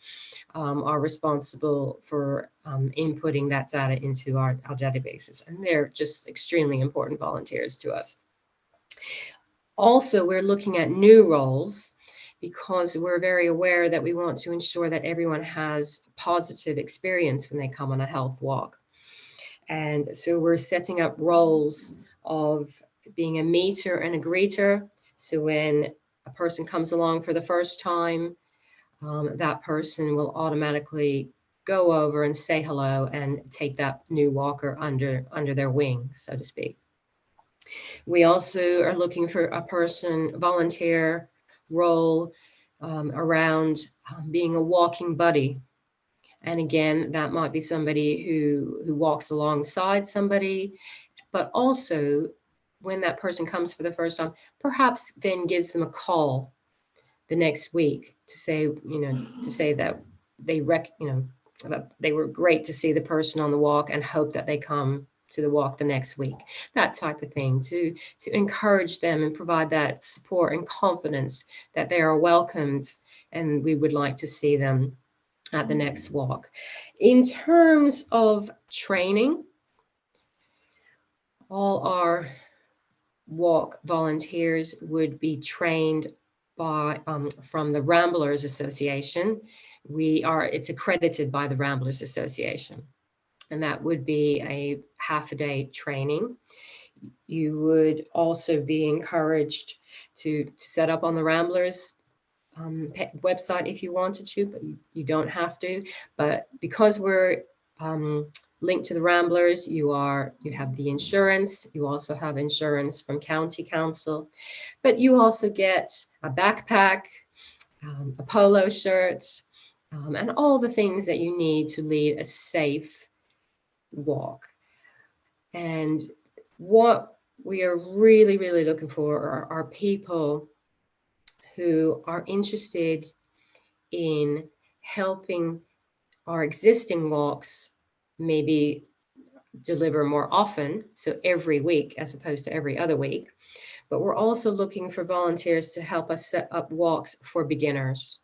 are responsible for inputting that data into our databases. And they're just extremely important volunteers to us. Also, we're looking at new roles because we're very aware that we want to ensure that everyone has a positive experience when they come on a health walk. And so we're setting up roles of being a meter and a greeter. So when a person comes along for the first time, that person will automatically go over and say hello and take that new walker under their wing, so to speak. We also are looking for a volunteer role around being a walking buddy. And again, that might be somebody who walks alongside somebody, but also when that person comes for the first time, perhaps then gives them a call the next week to say, that that they were great to see the person on the walk and hope that they come to the walk the next week, that type of thing, to encourage them and provide that support and confidence that they are welcomed and we would like to see them at the next walk. In terms of training, all our walk volunteers would be trained by from the Ramblers Association. It's accredited by the Ramblers Association. And that would be a half-a-day training. You would also be encouraged to set up on the Ramblers website if you wanted to, but you don't have to. But because we're linked to the Ramblers, you have the insurance. You also have insurance from County Council, but you also get a backpack, a polo shirt, and all the things that you need to lead a safe walk. And what we are really, really looking for are people who are interested in helping our existing walks maybe deliver more often, so every week as opposed to every other week. But we're also looking for volunteers to help us set up walks for beginners.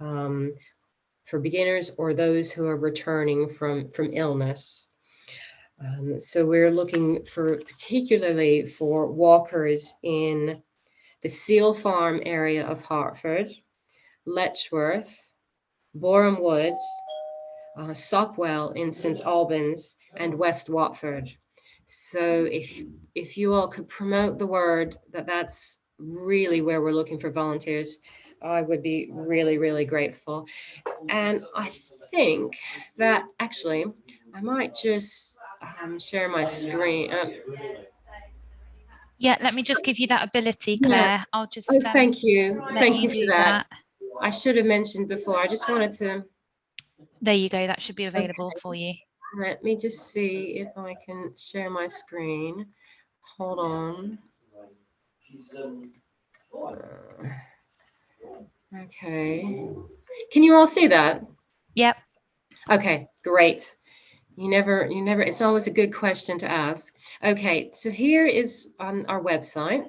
Or those who are returning from illness. So we're looking for particularly for walkers in the Seal Farm area of Hertford, Letchworth, Boreham Wood, Sopwell in St Albans, and West Watford. So if you all could promote the word that that's really where we're looking for volunteers, I would be really, really grateful. And I think that actually I might just share my screen. Yeah, let me just give you that ability, Claire. Yeah. I'll just Oh, thank you. Thank you do for that. I should have mentioned before. I just wanted to. There you go. That should be available for you. Let me just see if I can share my screen. Hold on. Okay. Can you all see that? Yep. Okay, great. You never, it's always a good question to ask. Okay, so here is our website,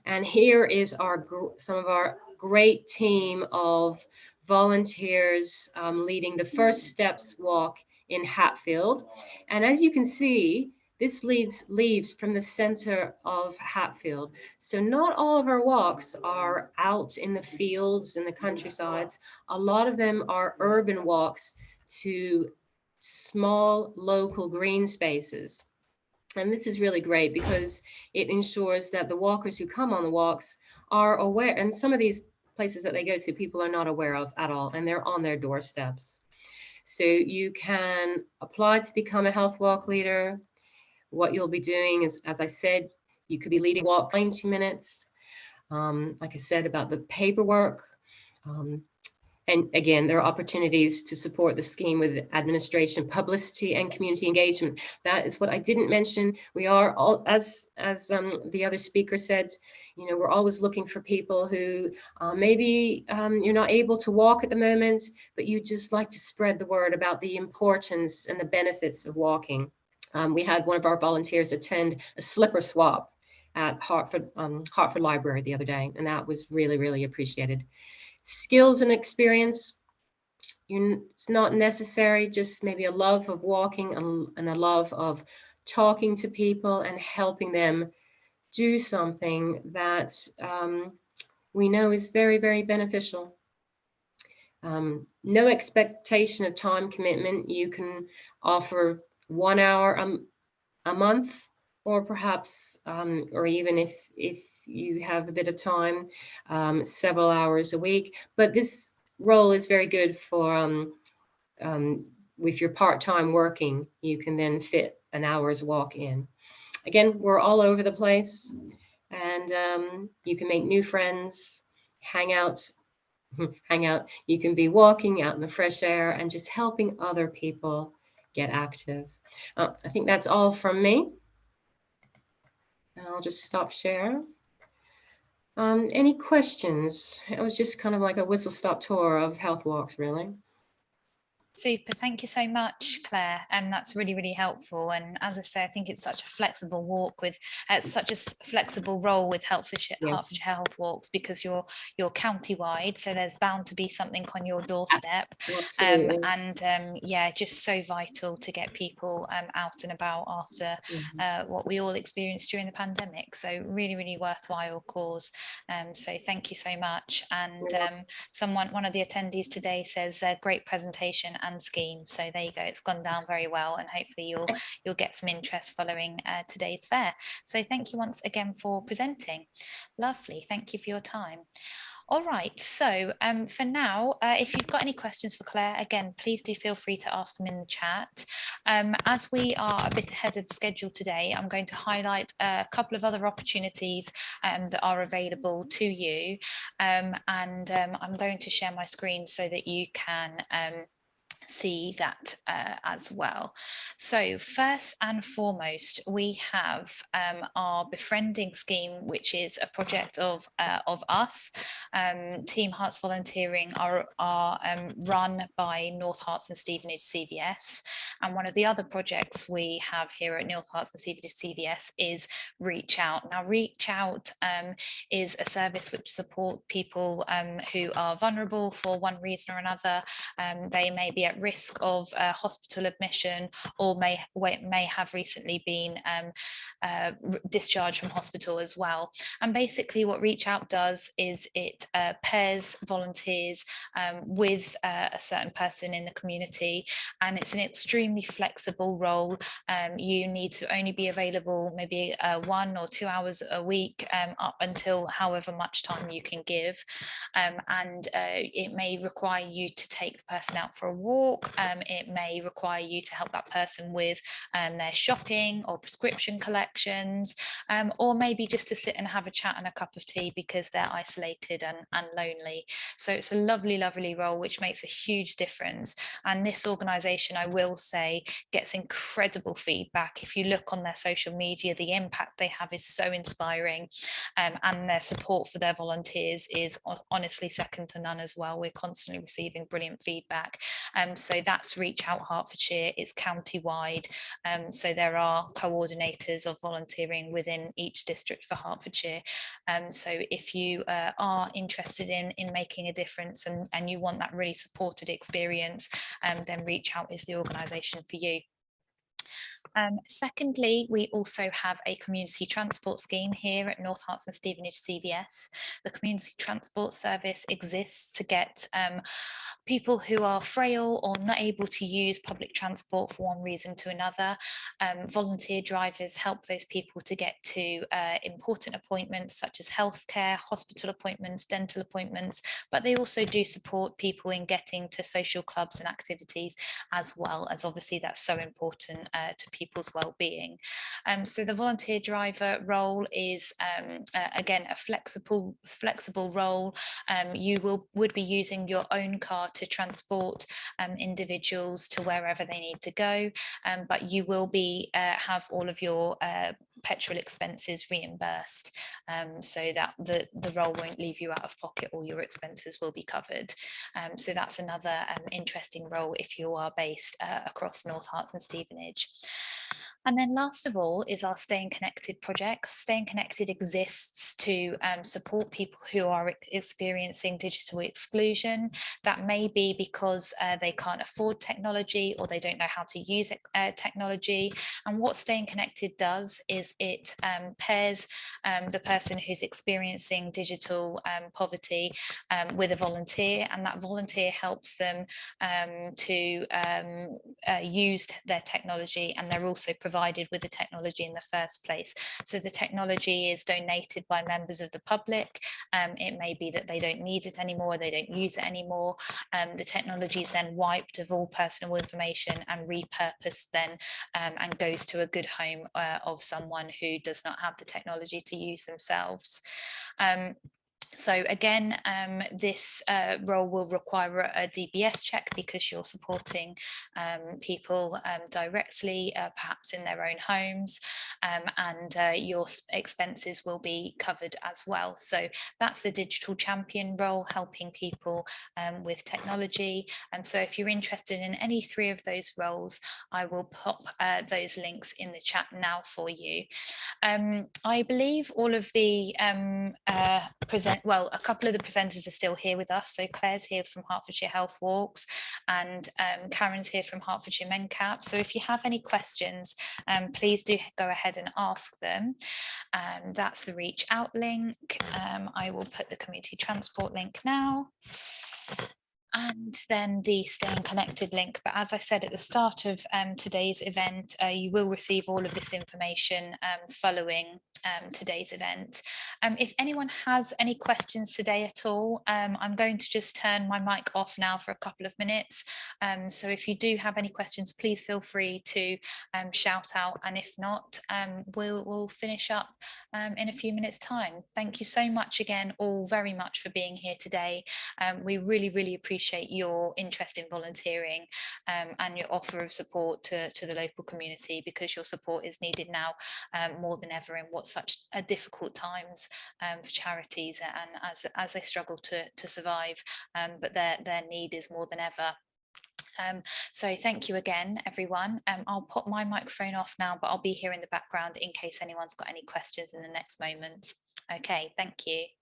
and here is some of our great team of volunteers leading the First Steps walk in Hatfield. And as you can see, this leaves from the center of Hatfield. So not all of our walks are out in the fields and the countrysides. A lot of them are urban walks to small local green spaces. And this is really great because it ensures that the walkers who come on the walks are aware, and some of these places that they go to, people are not aware of at all, and they're on their doorsteps. So you can apply to become a health walk leader. What you'll be doing is, as I said, you could be leading walk 90 minutes. Like I said about the paperwork. And again, there are opportunities to support the scheme with administration, publicity, and community engagement. That is what I didn't mention. We are all, as the other speaker said, we're always looking for people who maybe you're not able to walk at the moment, but you just like to spread the word about the importance and the benefits of walking. We had one of our volunteers attend a slipper swap at Hertford Library the other day, and that was really, really appreciated. Skills and experience, it's not necessary, just maybe a love of walking and a love of talking to people and helping them do something that we know is very, very beneficial. No expectation of time commitment. You can offer 1 hour a month, or perhaps, or even if you have a bit of time, several hours a week. But this role is very good for with your part-time working, you can then fit an hour's walk in. Again, we're all over the place, and you can make new friends, hang out. You can be walking out in the fresh air and just helping other people get active. I think that's all from me. I'll just stop share. Any questions? It was just kind of like a whistle-stop tour of health walks, really. Super, thank you so much, Claire. And that's really, really helpful. And as I say, I think it's such a flexible walk with such a flexible role with Hertfordshire Health Walks, because you're county-wide, so there's bound to be something on your doorstep. Yeah, just so vital to get people out and about after what we all experienced during the pandemic. So really, really worthwhile cause. So thank you so much. And one of the attendees today says great presentation and scheme. So there you go, it's gone down very well, and hopefully you'll get some interest following today's fair. So thank you once again for presenting. Lovely, thank you for your time. All right, so for now, if you've got any questions for Claire, again, please do feel free to ask them in the chat. As we are a bit ahead of schedule today, I'm going to highlight a couple of other opportunities that are available to you. I'm going to share my screen so that you can see that as well. So first and foremost, we have our befriending scheme, which is a project of us. Team Hearts Volunteering are run by North Hearts and Stevenage CVS, and one of the other projects we have here at North Hearts and Stevenage CVS is Reach Out. Now Reach Out is a service which support people who are vulnerable for one reason or another. They may be at risk of hospital admission, or may have recently been discharged from hospital as well. And basically what Reach Out does is it pairs volunteers with a certain person in the community, and it's an extremely flexible role. You need to only be available maybe 1 or 2 hours a week, up until however much time you can give, and it may require you to take the person out for a walk. It may require you to help that person with their shopping or prescription collections, or maybe just to sit and have a chat and a cup of tea because they're isolated and lonely. So it's a lovely, lovely role which makes a huge difference. And this organisation, I will say, gets incredible feedback. If you look on their social media, the impact they have is so inspiring, and their support for their volunteers is honestly second to none as well. We're constantly receiving brilliant feedback. So that's Reach Out Hertfordshire. It's county-wide. So there are coordinators of volunteering within each district for Hertfordshire. So if you are interested in making a difference and you want that really supported experience, then Reach Out is the organisation for you. Secondly, we also have a community transport scheme here at North Hearts and Stevenage CVS. The community transport service exists to get people who are frail or not able to use public transport for one reason to another. Volunteer drivers help those people to get to important appointments such as healthcare, hospital appointments, dental appointments, but they also do support people in getting to social clubs and activities, as well as obviously that's so important to people's well-being. So the volunteer driver role is again a flexible role. You would be using your own car to transport individuals to wherever they need to go, but you will be have all of your petrol expenses reimbursed, so that the role won't leave you out of pocket. All your expenses will be covered. So that's another interesting role if you are based across North Hearts and Stevenage. And then last of all is our Staying Connected project. Staying Connected exists to support people who are experiencing digital exclusion. That may be because they can't afford technology or they don't know how to use technology. And what Staying Connected does is it pairs the person who's experiencing digital poverty with a volunteer, and that volunteer helps them to use their technology, and they're also provided with the technology in the first place. So the technology is donated by members of the public. It may be that they don't need it anymore, they don't use it anymore. The technology is then wiped of all personal information and repurposed then and goes to a good home of someone who does not have the technology to use themselves. So again, this role will require a DBS check because you're supporting people directly, perhaps in their own homes, and your expenses will be covered as well. So that's the digital champion role, helping people with technology. So if you're interested in any 3 of those roles, I will pop those links in the chat now for you. I believe all of the a couple of the presenters are still here with us. So Claire's here from Hertfordshire Health Walks, and Karen's here from Hertfordshire MenCap. So if you have any questions, please do go ahead and ask them. That's the Reach Out link. I will put the community transport link now, and then the Staying Connected link. But as I said at the start of today's event, you will receive all of this information following today's event. If anyone has any questions today at all, I'm going to just turn my mic off now for a couple of minutes. So if you do have any questions, please feel free to shout out, and if not, we'll finish up in a few minutes' time. Thank you so much again, all very much, for being here today. We really appreciate your interest in volunteering and your offer of support to the local community, because your support is needed now more than ever in what's such a difficult times for charities, and as they struggle to survive, but their need is more than ever. So thank you again, everyone. I'll put my microphone off now, but I'll be here in the background in case anyone's got any questions in the next moments. Okay, thank you.